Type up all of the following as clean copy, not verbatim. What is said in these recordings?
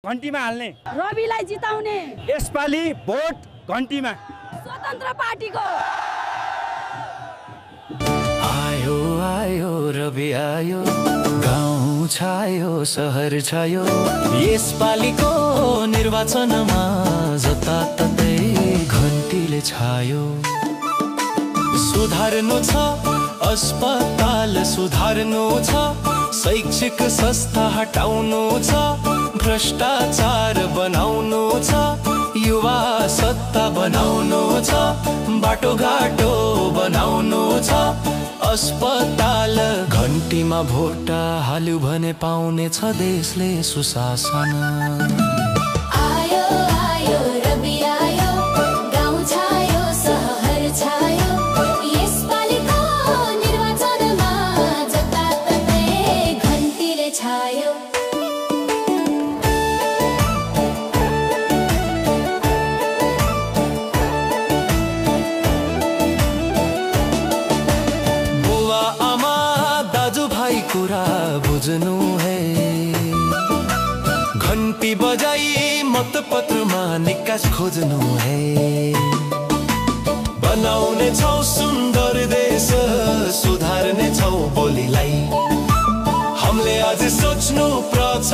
घन्टीमा हाल्ने, रविलाई जिताउने। यसपालि भोट घन्टीमा। स्वतन्त्र पार्टीको। आयो आयो रवि आयो, गाउँ छायो सहर छायो, यसपालिको निर्वाचनमा जताततै घन्टीले छायो। सुधार्नु छ अस्पताल, सुधार्नु छ शैक्षिक संस्था, हटाउनु छ भ्रष्टाचार, बनाउनु छ युवा सत्ता, बनाउनु छ बाटोघाटो, बनाउनु छ अस्पताल। घन्टीमा भोट हाल्यो भने पाउने छ देशले सुशासन। आयो आयो रवि आयो, गाउँ छायो सहर छायो, यसपालिको निर्वाचनमा जताततै घन्टीले छायो। बुवा आमा दाजुभाइ कुरा बुझ्नु है, घन्टी बजाई मतपत्रमा निकास खोज्नु है। बनाउने छौ सुन्दर देश, सुधार्ने छौ बोलीलाई, हामीले आज सोच्नु पर्छ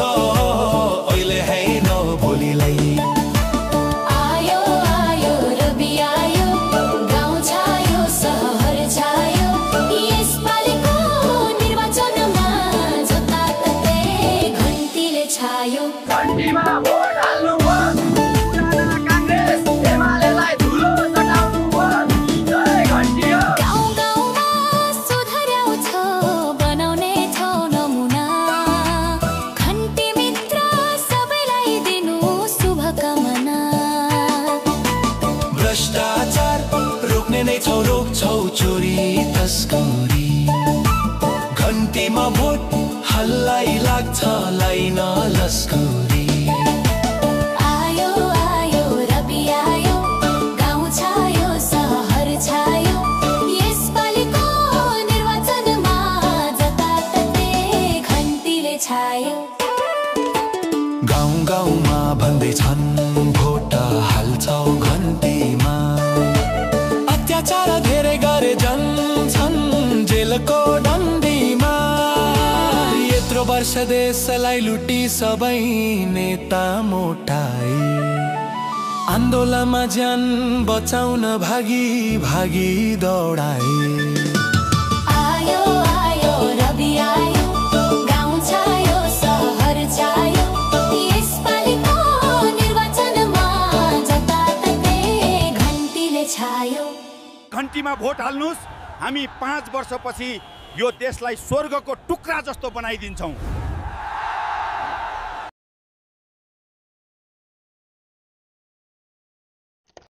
अहिले हैन भोलिलाई। आयो आयो रवि आयो, गाउँ छायो सहर छायो, यसपालिको निर्वाचनमा जताततै घन्टीले छायो। घन्टीमा भोट हाल्नु भयो, कांग्रेस एमालेलाई धुलो चटाउनु भयो। जय घन्टी हो। गाउँ गाउँमा सुधार्याउँछ, बनाउने छौ नमुना, घन्टी मित्र सबैलाई दिनु शुभकामना। भ्रष्टाचार रोक्ने नै छौ, रोक्छौ चोरी तस्करी, घन्टीमा भोट हल्लाई लाग्छ लाइन लस्करी। आयो आयो रवि आयो, गाउँ छायो सहर छायो, यसपालिको निर्वाचनमा जताततै घन्टीले छायो। गाउँ गाउँमा भन्दैछन् भोट हाल्छौ घन्टीमा, अत्याचार धेरै गरे जान्छन् जेलको डन्डीमा। यत्रो वर्ष देशलाई लुटी सबै नेता मोटाई, आन्दोलनमा ज्यान बचाउन भागी भागी दौडाई। आयो आयो रवि आयो, गाउँ छायो सहर छायो, यसपालिको निर्वाचनमा जताततै घन्टीले छायो। घन्टीमा भोट हाल्नुस्, हामी 5 वर्षपछि यो देशलाई स्वर्गको टुक्रा जस्तो बनाइदिन्छौँ।